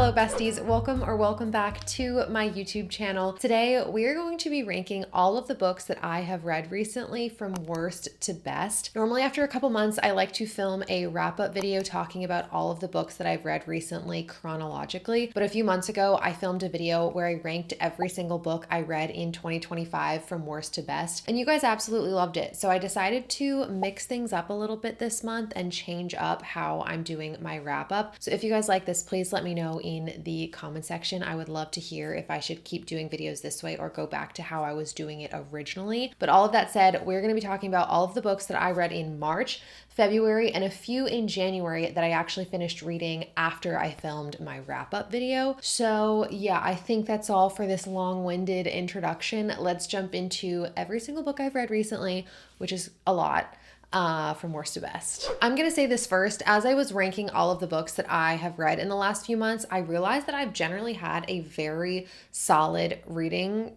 Hello besties, welcome back to my YouTube channel. Today we are going to be ranking all of the books that I have read recently from worst to best. Normally after a couple months I like to film a wrap-up video talking about all of the books that I've read recently chronologically, but a few months ago I filmed a video where I ranked every single book I read in 2025 from worst to best, and you guys absolutely loved it. So I decided to mix things up a little bit this month and change up how I'm doing my wrap-up. So if you guys like this, please let me know in the comment section. I would love to hear if I should keep doing videos this way or go back to how I was doing it originally. But all of that said, we're going to be talking about all of the books that I read in March, February, and a few in January that I actually finished reading after I filmed my wrap-up video. So yeah, I think that's all for this long-winded introduction. Let's jump into every single book I've read recently, which is a lot. From worst to best. I'm gonna say this first. As I was ranking all of the books that I have read in the last few months, I realized that I've generally had a very solid reading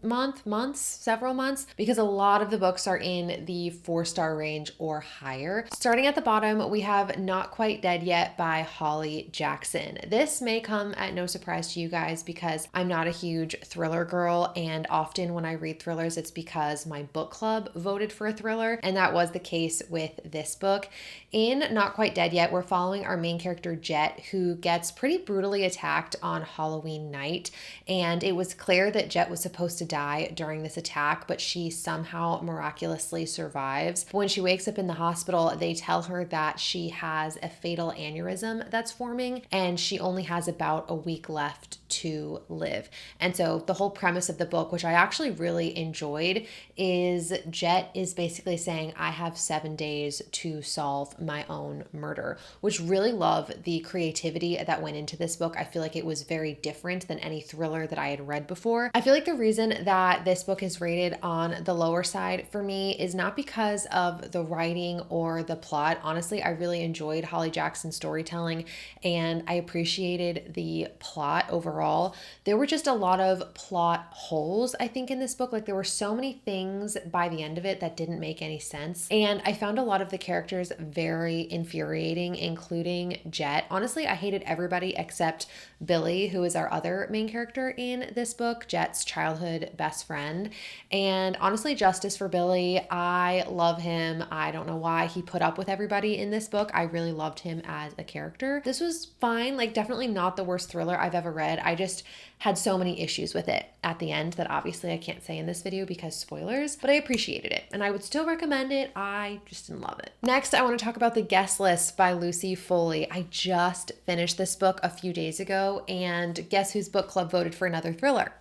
several months, because a lot of the books are in the 4-star range or higher. Starting at the bottom, we have Not Quite Dead Yet by Holly Jackson. This may come at no surprise to you guys because I'm not a huge thriller girl, and often when I read thrillers, it's because my book club voted for a thriller, and that was the case with this book. In Not Quite Dead Yet, we're following our main character Jet, who gets pretty brutally attacked on Halloween night, and it was clear that Jet was supposed to die during this attack, but she somehow miraculously survives. But when she wakes up in the hospital, they tell her that she has a fatal aneurysm that's forming and she only has about a week left to live. And so the whole premise of the book, which I actually really enjoyed, is Jet is basically saying, I have 7 days to solve my own murder, which really love the creativity that went into this book. I feel like it was very different than any thriller that I had read before. I feel like the reason that this book is rated on the lower side for me is not because of the writing or the plot. Honestly, I really enjoyed Holly Jackson's storytelling and I appreciated the plot overall. There were just a lot of plot holes, I think, in this book. Like, there were so many things by the end of it that didn't make any sense. And I found a lot of the characters very infuriating, including Jet. Honestly, I hated everybody except Billy, who is our other main character in this book, Jet's childhood best friend. And honestly, justice for Billy. I love him. I don't know why he put up with everybody in this book. I really loved him as a character. This was fine, like definitely not the worst thriller I've ever read. I just had so many issues with it at the end that obviously I can't say in this video because spoilers, but I appreciated it and I would still recommend it. I just didn't love it. Next, I want to talk about The Guest List by Lucy Foley. I just finished this book a few days ago, and guess whose book club voted for another thriller?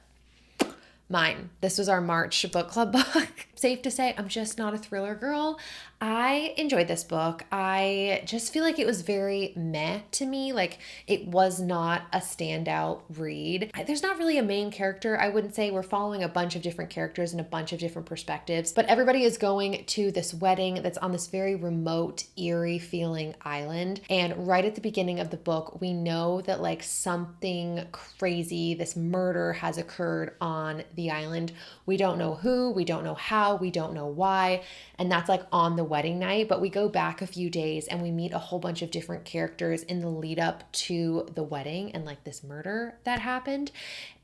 Mine. This was our March book club book. Safe to say, I'm just not a thriller girl. I enjoyed this book. I just feel like it was very meh to me. Like, it was not a standout read. There's not really a main character. I wouldn't say. We're following a bunch of different characters and a bunch of different perspectives, but everybody is going to this wedding that's on this very remote, eerie feeling island. And right at the beginning of the book, we know that like something crazy, this murder has occurred on the island. We don't know who, we don't know how, we don't know why. And that's like on the wedding night, but we go back a few days and we meet a whole bunch of different characters in the lead up to the wedding and like this murder that happened.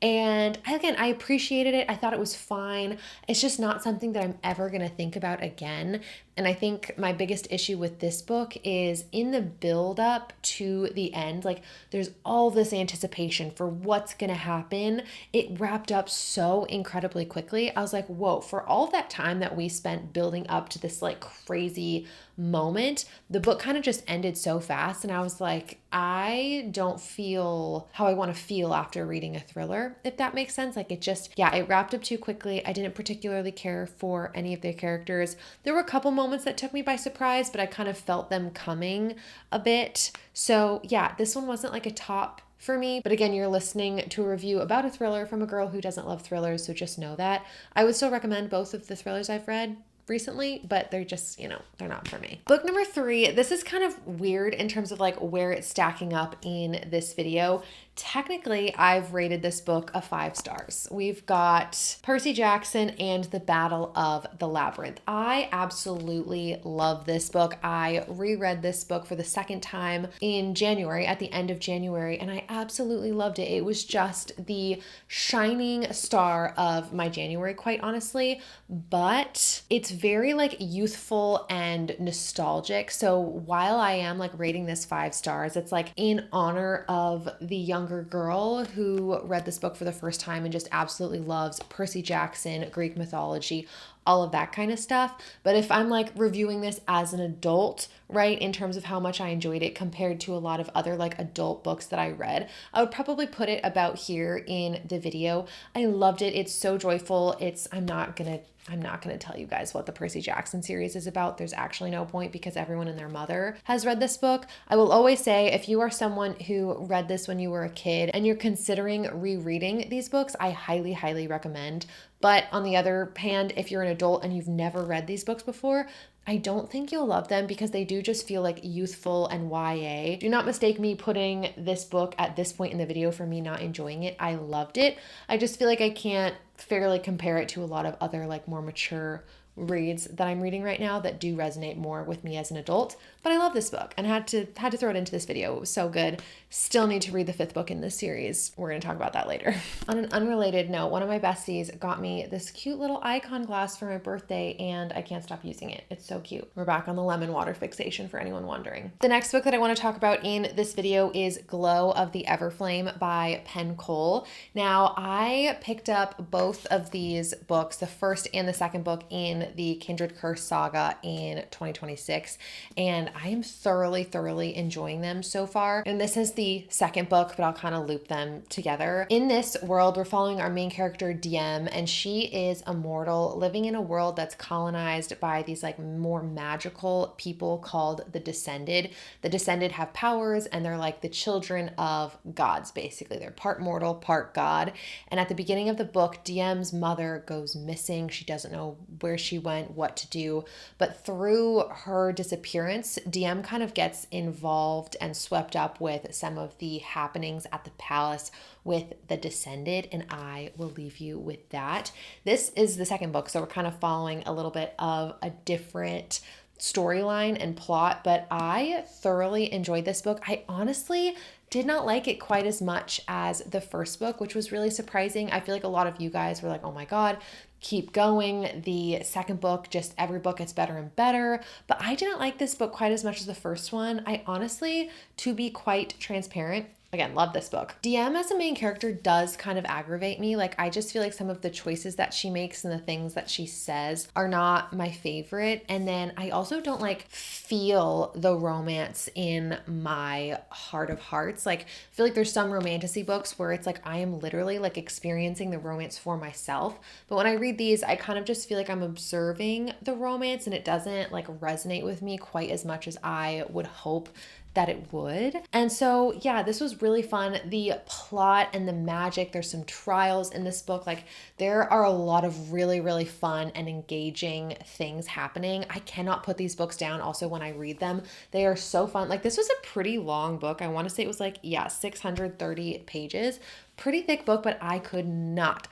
And again, I appreciated it. I thought it was fine. It's just not something that I'm ever going to think about again. And I think my biggest issue with this book is in the build up to the end, like there's all this anticipation for what's going to happen. It wrapped up so incredibly quickly. I was like, whoa, for all that time that we spent building up to this like crazy moment, the book kind of just ended so fast. And I was like, I don't feel how I want to feel after reading a thriller, if that makes sense. Like it just, yeah, it wrapped up too quickly. I didn't particularly care for any of the characters. There were a couple moments that took me by surprise, but I kind of felt them coming a bit. So yeah, this one wasn't like a top for me. But again, you're listening to a review about a thriller from a girl who doesn't love thrillers, so just know that. I would still recommend both of the thrillers I've read recently, but they're just, they're not for me. Book number 3, this is kind of weird in terms of like where it's stacking up in this video. Technically, I've rated this book a 5 stars. We've got Percy Jackson and the Battle of the Labyrinth. I absolutely love this book. I reread this book for the second time in January, at the end of January, and I absolutely loved it. It was just the shining star of my January, quite honestly, but it's very like youthful and nostalgic. So while I am like rating this 5 stars, it's like in honor of the younger girl who read this book for the first time and just absolutely loves Percy Jackson, Greek mythology, all of that kind of stuff. But if I'm like reviewing this as an adult, right, in terms of how much I enjoyed it compared to a lot of other like adult books that I read, I would probably put it about here in the video. I loved it. It's so joyful. I'm not gonna tell you guys what the Percy Jackson series is about. There's actually no point because everyone and their mother has read this book. I will always say, if you are someone who read this when you were a kid and you're considering rereading these books, I highly, highly recommend. But on the other hand, if you're an adult and you've never read these books before, I don't think you'll love them because they do just feel like youthful and YA. Do not mistake me putting this book at this point in the video for me not enjoying it. I loved it. I just feel like I can't fairly compare it to a lot of other like more mature reads that I'm reading right now that do resonate more with me as an adult. But I love this book and had to throw it into this video. It was so good. Still need to read the 5th book in this series. We're going to talk about that later. On an unrelated note, one of my besties got me this cute little icon glass for my birthday and I can't stop using it. It's so cute. We're back on the lemon water fixation for anyone wondering. The next book that I want to talk about in this video is Glow of the Everflame by Penn Cole. Now, I picked up both of these books, the first and the second book, in the Kindred Curse Saga in 2026, and I am thoroughly enjoying them so far. And this is the second book, but I'll kind of loop them together. In this world, we're following our main character, Diem, and she is immortal, living in a world that's colonized by these like more magical people called the Descended. The Descended have powers, and they're like the children of gods, basically. They're part mortal, part god. And at the beginning of the book, Diem's mother goes missing. She doesn't know where she went, what to do. But through her disappearance, Diem kind of gets involved and swept up with some of the happenings at the palace with the Descended, and I will leave you with that. This is the second book, so we're kind of following a little bit of a different storyline and plot, but I thoroughly enjoyed this book. I honestly did not like it quite as much as the first book, which was really surprising. I feel like a lot of you guys were like, oh my God, keep going. The second book, just every book gets better and better. But I didn't like this book quite as much as the first one. I honestly, to be quite transparent, again, love this book. Diem as a main character does kind of aggravate me. Like, I just feel like some of the choices that she makes and the things that she says are not my favorite. And then I also don't like feel the romance in my heart of hearts. Like, I feel like there's some romantasy books where it's like I am literally like experiencing the romance for myself. But when I read these, I kind of just feel like I'm observing the romance and it doesn't like resonate with me quite as much as I would hope that it would. And so, yeah, this was really fun. The plot and the magic, there's some trials in this book. Like, there are a lot of really fun and engaging things happening. I cannot put these books down also when I read them. They are so fun. Like, this was a pretty long book. I want to say it was like, yeah, 630 pages. Pretty thick book, but I could not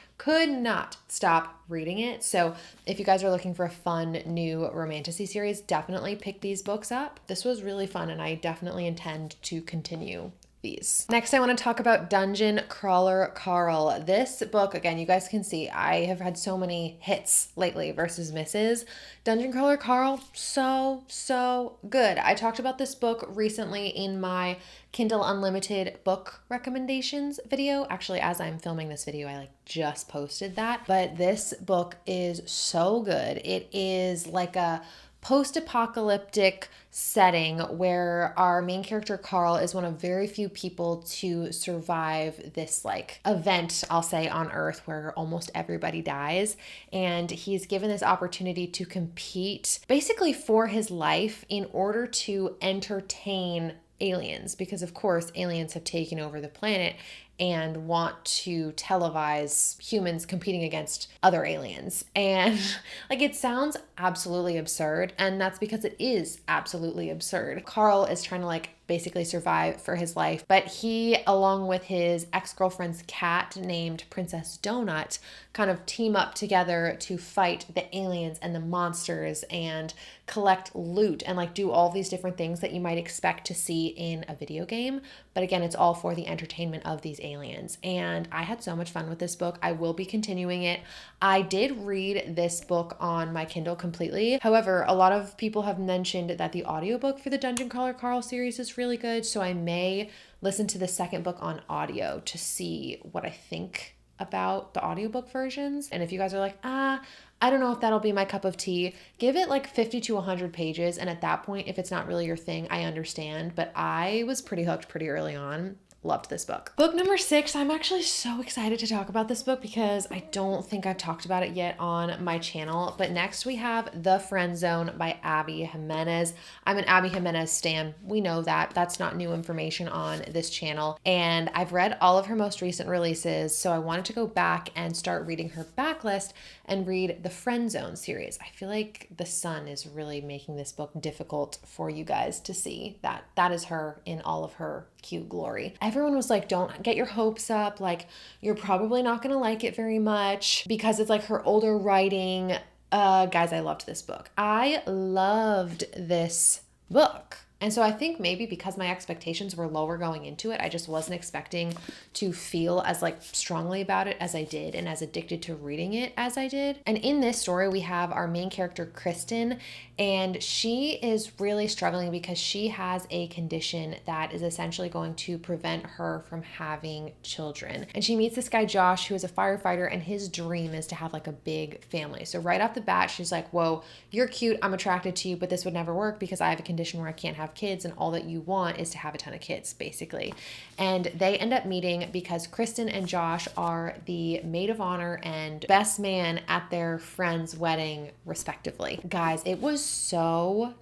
stop reading it. So if you guys are looking for a fun new romantasy series, definitely pick these books up. This was really fun and I definitely intend to continue these. Next, I want to talk about Dungeon Crawler Carl. This book, again, you guys can see I have had so many hits lately versus misses. Dungeon Crawler Carl, so good. I talked about this book recently in my Kindle Unlimited book recommendations video. Actually, as I'm filming this video, I like just posted that. But this book is so good. It is like a post-apocalyptic setting where our main character Carl is one of very few people to survive this like event, I'll say, on Earth where almost everybody dies, and he's given this opportunity to compete basically for his life in order to entertain aliens, because of course aliens have taken over the planet and want to televise humans competing against other aliens. And like, it sounds absolutely absurd, and that's because it is absolutely absurd. Carl is trying to like basically survive for his life, but he, along with his ex-girlfriend's cat named Princess Donut, kind of team up together to fight the aliens and the monsters and collect loot and like do all these different things that you might expect to see in a video game. But again, it's all for the entertainment of these aliens. And I had so much fun with this book. I will be continuing it. I did read this book on my Kindle completely. However, a lot of people have mentioned that the audiobook for the Dungeon Crawler Carl series is really good. So I may listen to the second book on audio to see what I think about the audiobook versions. And if you guys are like, I don't know if that'll be my cup of tea, give it like 50 to 100 pages. And at that point, if it's not really your thing, I understand. But I was pretty hooked pretty early on. Loved this book. Book number 6, I'm actually so excited to talk about this book because I don't think I've talked about it yet on my channel. But next we have The Friend Zone by Abby Jimenez. I'm an Abby Jimenez stan. We know that. That's not new information on this channel. And I've read all of her most recent releases, so I wanted to go back and start reading her backlist and read the Friend Zone series. I feel like the sun is really making this book difficult for you guys to see. That is her in all of her cute glory. Everyone was like, don't get your hopes up. Like, you're probably not going to like it very much because it's like her older writing. Guys, I loved this book. I loved this book. And so I think maybe because my expectations were lower going into it, I just wasn't expecting to feel as like strongly about it as I did and as addicted to reading it as I did. And in this story, we have our main character, Kristen, and she is really struggling because she has a condition that is essentially going to prevent her from having children. And she meets this guy, Josh, who is a firefighter, and his dream is to have like a big family. So right off the bat, she's like, whoa, you're cute, I'm attracted to you, but this would never work because I have a condition where I can't have kids, and all that you want is to have a ton of kids, basically. And they end up meeting because Kristen and Josh are the maid of honor and best man at their friend's wedding, respectively. Guys, it was so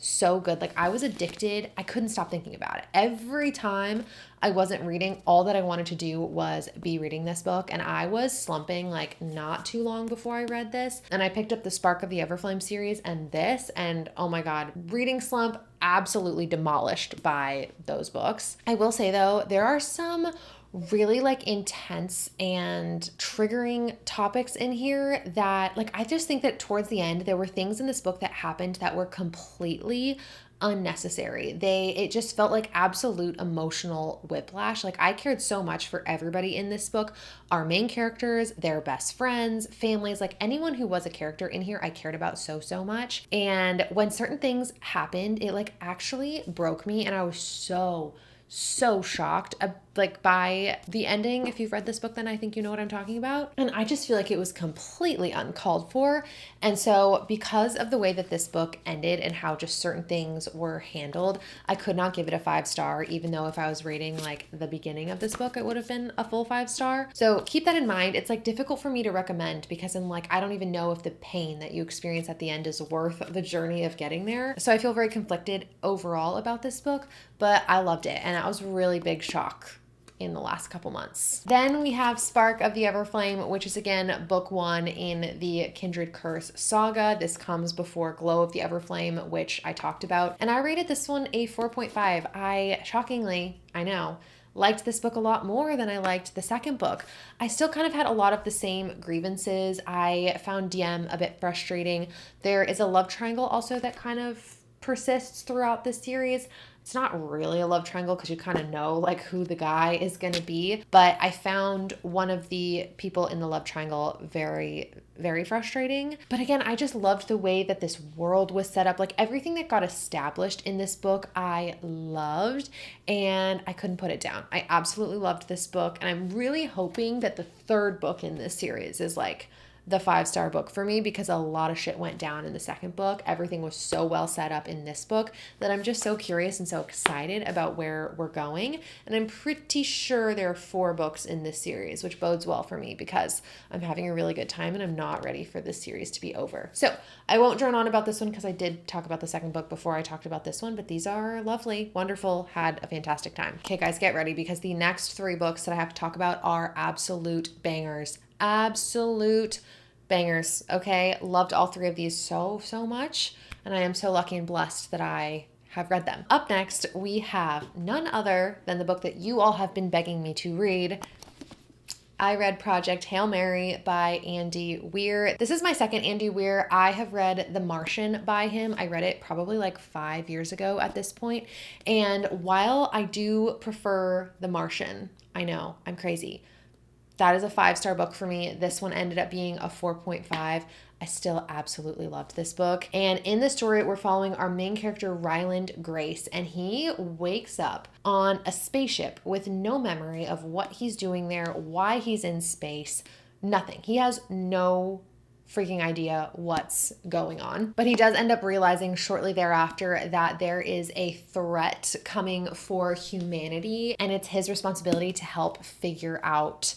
good. Like, I was addicted. I couldn't stop thinking about it. Every time I wasn't reading, all that I wanted to do was be reading this book. And I was slumping like not too long before I read this. And I picked up the Spark of the Everflame series and this, and oh my God, reading slump absolutely demolished by those books. I will say though, there are some really like intense and triggering topics in here that like, I just think that towards the end, there were things in this book that happened that were completely unnecessary. It just felt like absolute emotional whiplash. Like, I cared so much for everybody in this book, our main characters, their best friends, families, like anyone who was a character in here, I cared about so much. And when certain things happened, it like actually broke me, and I was so shocked like by the ending. If you've read this book, then I think you know what I'm talking about. And I just feel like it was completely uncalled for. And so because of the way that this book ended and how just certain things were handled, I could not give it a 5-star, even though if I was rating like the beginning of this book, it would have been a full 5-star. So keep that in mind. It's like difficult for me to recommend because I'm like, I don't even know if the pain that you experience at the end is worth the journey of getting there. So I feel very conflicted overall about this book, but I loved it. And that was a really big shock in the last couple months. Then we have Spark of the Everflame, which is again book 1 in the Kindred Curse Saga. This comes before Glow of the Everflame, which I talked about. And I rated this one a 4.5. I shockingly, I know, liked this book a lot more than I liked the second book. I still kind of had a lot of the same grievances. I found DM a bit frustrating. There is a love triangle also that kind of persists throughout this series. It's not really a love triangle because you kind of know like who the guy is going to be, but I found one of the people in the love triangle very frustrating. But again, I just loved the way that this world was set up. Like, everything that got established in this book, I loved, and I couldn't put it down. I absolutely loved this book, and I'm really hoping that the third book in this series is like the 5-star book for me because a lot of shit went down in the second book. Everything was so well set up in this book that I'm just so curious and so excited about where we're going. And I'm pretty sure there are 4 books in this series, which bodes well for me because I'm having a really good time and I'm not ready for this series to be over. So I won't drone on about this one because I did talk about the second book before I talked about this one, but these are lovely, wonderful, had a fantastic time. Okay, guys, get ready because the next 3 books that I have to talk about are absolute bangers. Absolute bangers, okay? Loved all 3 of these so much, and I am so lucky and blessed that I have read them. Up next, we have none other than the book that you all have been begging me to read. I read Project Hail Mary by Andy Weir. This is my second Andy Weir. I have read The Martian by him. I read it probably like 5 years ago at this point. And while I do prefer The Martian, I know, I'm crazy. That is a 5-star book for me. This one ended up being a 4.5. I still absolutely loved this book. And in the story, we're following our main character, Ryland Grace, and he wakes up on a spaceship with no memory of what he's doing there, why he's in space, nothing. He has no freaking idea what's going on. But he does end up realizing shortly thereafter that there is a threat coming for humanity, and it's his responsibility to help figure out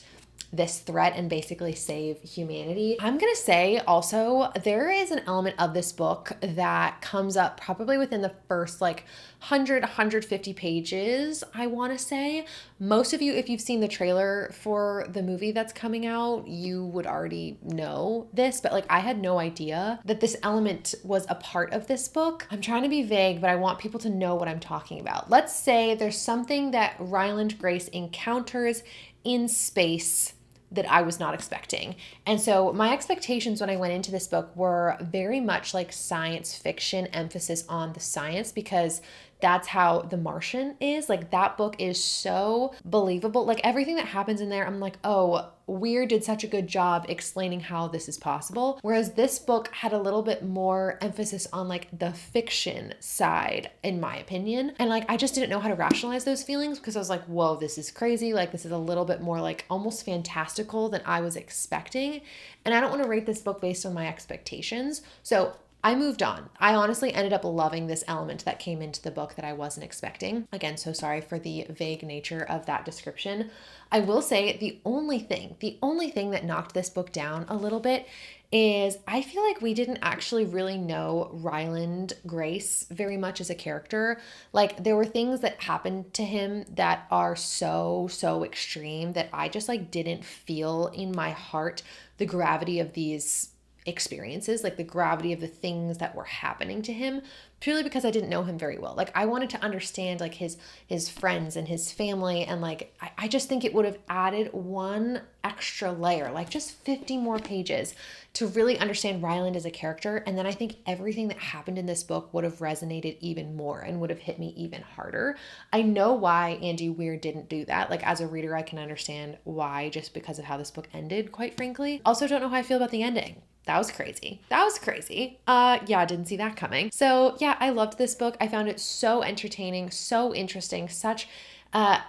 this threat and basically save humanity. I'm gonna say also there is an element of this book that comes up probably within the first like 150 pages, I wanna say. Most of you, if you've seen the trailer for the movie that's coming out, you would already know this, but like I had no idea that this element was a part of this book. I'm trying to be vague, but I want people to know what I'm talking about. Let's say there's something that Ryland Grace encounters in space that I was not expecting. And so my expectations when I went into this book were very much like science fiction, emphasis on the science, because that's how The Martian is. Like that book is so believable. Like everything that happens in there, I'm like, oh, Weir did such a good job explaining how this is possible. Whereas this book had a little bit more emphasis on like the fiction side, in my opinion. And like, I just didn't know how to rationalize those feelings because I was like, whoa, this is crazy. Like this is a little bit more like almost fantastical than I was expecting. And I don't want to rate this book based on my expectations. So I moved on. I honestly ended up loving this element that came into the book that I wasn't expecting. Again, so sorry for the vague nature of that description. I will say the only thing that knocked this book down a little bit is I feel like we didn't actually really know Ryland Grace very much as a character. Like there were things that happened to him that are so extreme that I just like didn't feel in my heart the gravity of these experiences, like the gravity of the things that were happening to him, purely because I didn't know him very well. Like I wanted to understand like his friends and his family, and like I just think it would have added one extra layer, like just 50 more pages to really understand Ryland as a character. And then I think everything that happened in this book would have resonated even more and would have hit me even harder. I know why Andy Weir didn't do that. Like as a reader, I can understand why, just because of how this book ended, quite frankly. Also don't know how I feel about the ending. That was crazy. Yeah, I didn't see that coming. So yeah, I loved this book. I found it so entertaining, so interesting, such I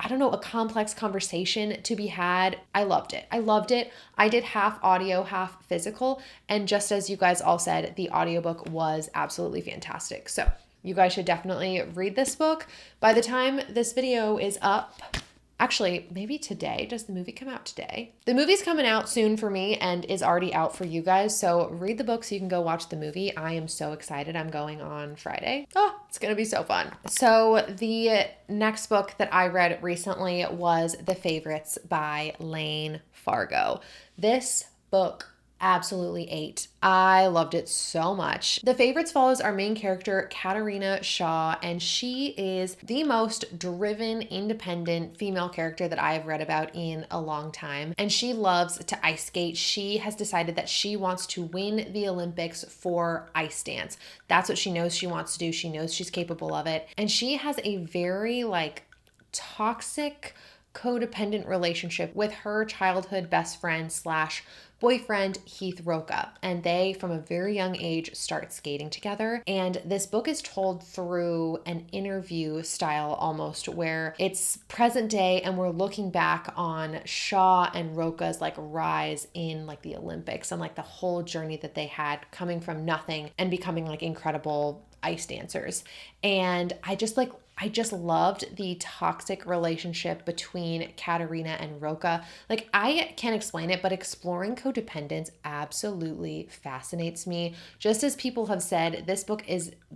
don't know, a complex conversation to be had. I loved it. I did half audio, half physical. And just as you guys all said, the audiobook was absolutely fantastic. So you guys should definitely read this book. By the time this video is up, actually, maybe today. Does the movie come out today? The movie's coming out soon for me and is already out for you guys. So read the book so you can go watch the movie. I am so excited. I'm going on Friday. Oh, it's going to be so fun. So the next book that I read recently was The Favorites by Lane Fargo. This book absolutely ate. I loved it so much. The Favorites follows our main character, Katarina Shaw, and she is the most driven, independent female character that I have read about in a long time. And she loves to ice skate. She has decided that she wants to win the Olympics for ice dance. That's what she knows she wants to do. She knows she's capable of it. And she has a very toxic codependent relationship with her childhood best friend slash boyfriend, Heath Roca. And they, from a very young age, start skating together. And this book is told through an interview style almost, where it's present day and we're looking back on Shaw and Roca's like rise in like the Olympics and like the whole journey that they had coming from nothing and becoming like incredible ice dancers. And I just loved the toxic relationship between Katerina and Roca. Like, I can't explain it, but exploring codependence absolutely fascinates me. Just as people have said, this book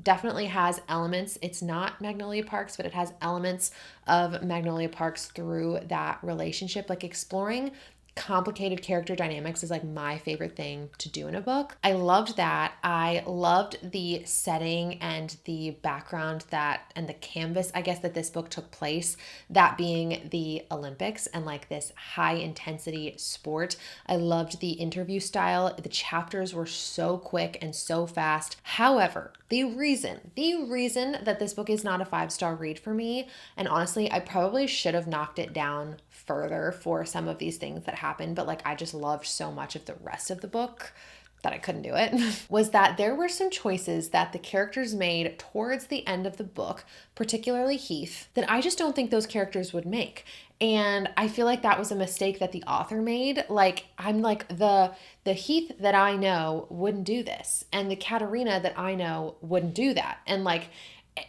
definitely has elements. It's not Magnolia Parks, but it has elements of Magnolia Parks through that relationship. Like, exploring complicated character dynamics is like my favorite thing to do in a book. I loved that. I loved the setting and the background and the canvas, I guess, that this book took place, that being the Olympics and like this high intensity sport. I loved the interview style. The chapters were so quick and so fast. However, the reason that this book is not a 5-star read for me, and honestly, I probably should have knocked it down further for some of these things that happened, but like I just loved so much of the rest of the book that I couldn't do it, was that there were some choices that the characters made towards the end of the book, particularly Heath, that I just don't think those characters would make. And I feel like that was a mistake that the author made. Like, I'm like, the Heath that I know wouldn't do this, and the Katerina that I know wouldn't do that. And like,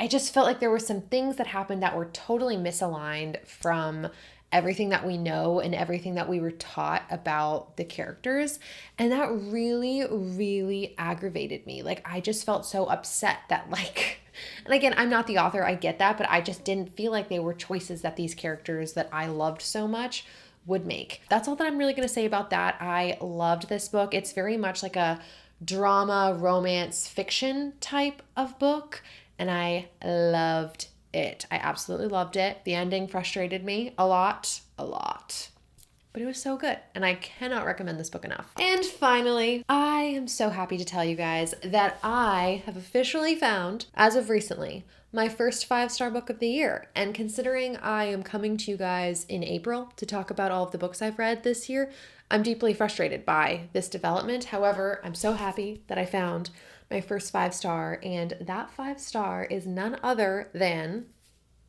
I just felt like there were some things that happened that were totally misaligned from everything that we know and everything that we were taught about the characters. And that really, really aggravated me. Like, I just felt so upset that like, and again, I'm not the author, I get that, but I just didn't feel like they were choices that these characters that I loved so much would make. That's all that I'm really going to say about that. I loved this book. It's very much like a drama, romance, fiction type of book, and I loved it. I absolutely loved it. The ending frustrated me a lot, but it was so good, and I cannot recommend this book enough. And finally, I am so happy to tell you guys that I have officially found, as of recently, my first 5-star book of the year. And considering I am coming to you guys in April to talk about all of the books I've read this year, I'm deeply frustrated by this development. However, I'm so happy that I found my first 5-star, and that 5-star is none other than,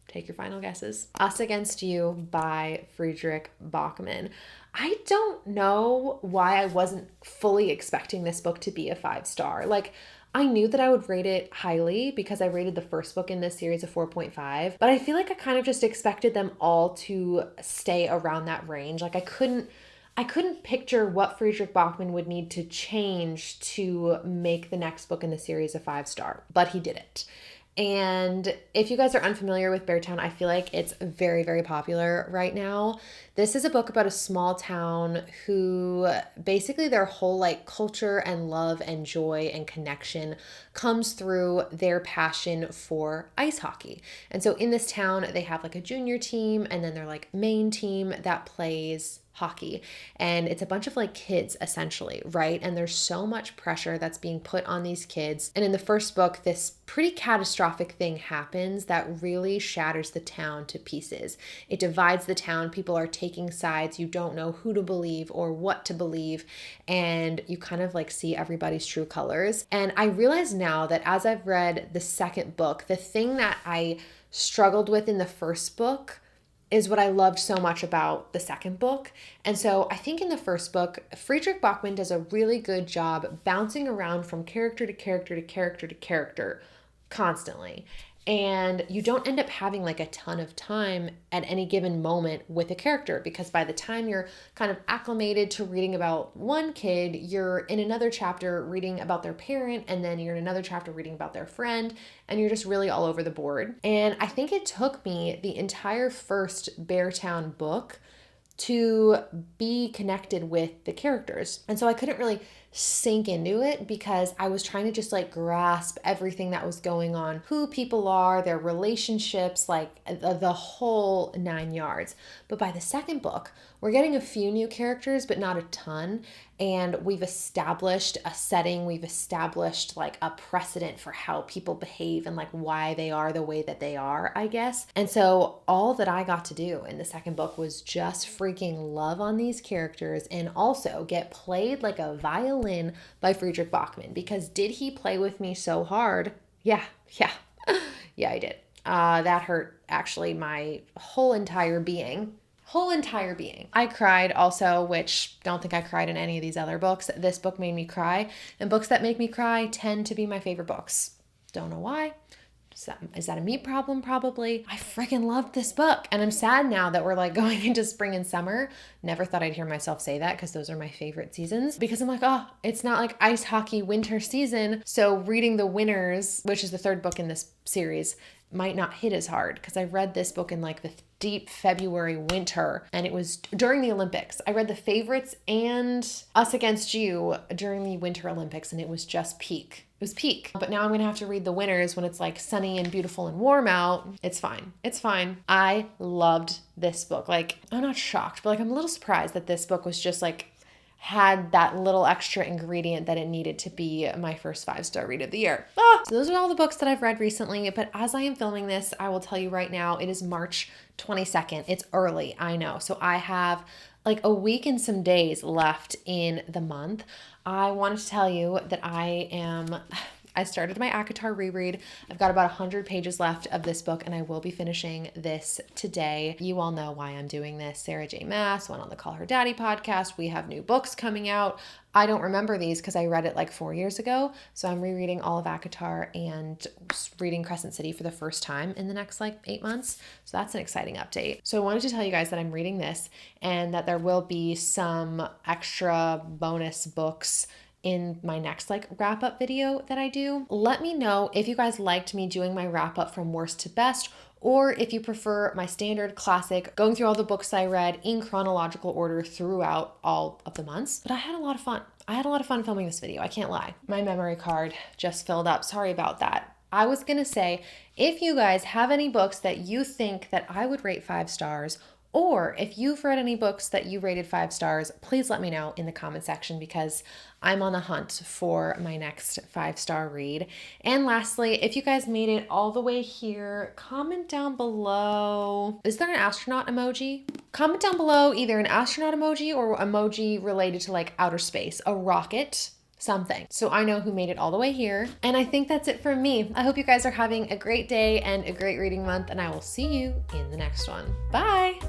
take your final guesses, Us Against You by Friedrich Bachmann. I don't know why I wasn't fully expecting this book to be a 5-star. Like, I knew that I would rate it highly because I rated the first book in this series a 4.5, but I feel like I kind of just expected them all to stay around that range. Like, I couldn't picture what Friedrich Bachmann would need to change to make the next book in the series a 5-star, but he did it. And if you guys are unfamiliar with Beartown, I feel like it's very, very popular right now. This is a book about a small town who basically their whole like culture and love and joy and connection comes through their passion for ice hockey. And so in this town, they have like a junior team and then their like main team that plays hockey, and it's a bunch of like kids essentially, right? And there's so much pressure that's being put on these kids. And in the first book, this pretty catastrophic thing happens that really shatters the town to pieces. It divides the town. People are taking sides. You don't know who to believe or what to believe, and you kind of like see everybody's true colors. And I realize now that as I've read the second book, the thing that I struggled with in the first book is what I loved so much about the second book. And so I think in the first book, Friedrich Bachmann does a really good job bouncing around from character to character to character to character constantly. And you don't end up having like a ton of time at any given moment with a character, because by the time you're kind of acclimated to reading about one kid, you're in another chapter reading about their parent, and then you're in another chapter reading about their friend, and you're just really all over the board. And I think it took me the entire first Beartown book to be connected with the characters. And so I couldn't really sink into it because I was trying to just like grasp everything that was going on, who people are, their relationships, like the whole 9 yards. But by the second book, we're getting a few new characters, but not a ton. And we've established a setting, we've established like a precedent for how people behave and like why they are the way that they are, I guess. And so all that I got to do in the second book was just freaking love on these characters and also get played like a violin by Friedrich Bachmann, because did he play with me so hard? Yeah, I did. That hurt actually my whole entire being. I cried also, which don't think I cried in any of these other books. This book made me cry, and books that make me cry tend to be my favorite books. Don't know why. Is that a me problem? Probably. I freaking loved this book, and I'm sad now that we're like going into spring and summer. Never thought I'd hear myself say that because those are my favorite seasons, because I'm like, oh, it's not like ice hockey winter season. So reading The Winners, which is the third book in this series, might not hit as hard because I read this book in like the deep February winter, and it was during the Olympics. I read The Favorites and Us Against You during the Winter Olympics, and it was just peak. It was peak. But now I'm gonna have to read The Winners when it's like sunny and beautiful and warm out. It's fine. I loved this book. Like, I'm not shocked, but like I'm a little surprised that this book was just like had that little extra ingredient that it needed to be my first 5-star read of the year. So those are all the books that I've read recently, but as I am filming this, I will tell you right now, it is March 22nd. It's early, I know. So I have like a week and some days left in the month. I wanted to tell you that I started my ACOTAR reread. I've got about 100 pages left of this book, and I will be finishing this today. You all know why I'm doing this. Sarah J. Maas went on the Call Her Daddy podcast. We have new books coming out. I don't remember these because I read it like 4 years ago. So I'm rereading all of ACOTAR and reading Crescent City for the first time in the next like 8 months. So that's an exciting update. So I wanted to tell you guys that I'm reading this and that there will be some extra bonus books in my next like wrap up video that I do. Let me know if you guys liked me doing my wrap up from worst to best, or if you prefer my standard classic going through all the books I read in chronological order throughout all of the months. But I had a lot of fun. Filming this video. I can't lie. My memory card just filled up. Sorry about that. I was gonna say, if you guys have any books that you think that I would rate 5 stars, or if you've read any books that you rated 5 stars, please let me know in the comment section, because I'm on the hunt for my next 5-star read. And lastly, if you guys made it all the way here, comment down below. Is there an astronaut emoji? Comment down below either an astronaut emoji or emoji related to like outer space, a rocket, something, so I know who made it all the way here. And I think that's it from me. I hope you guys are having a great day and a great reading month, and I will see you in the next one. Bye.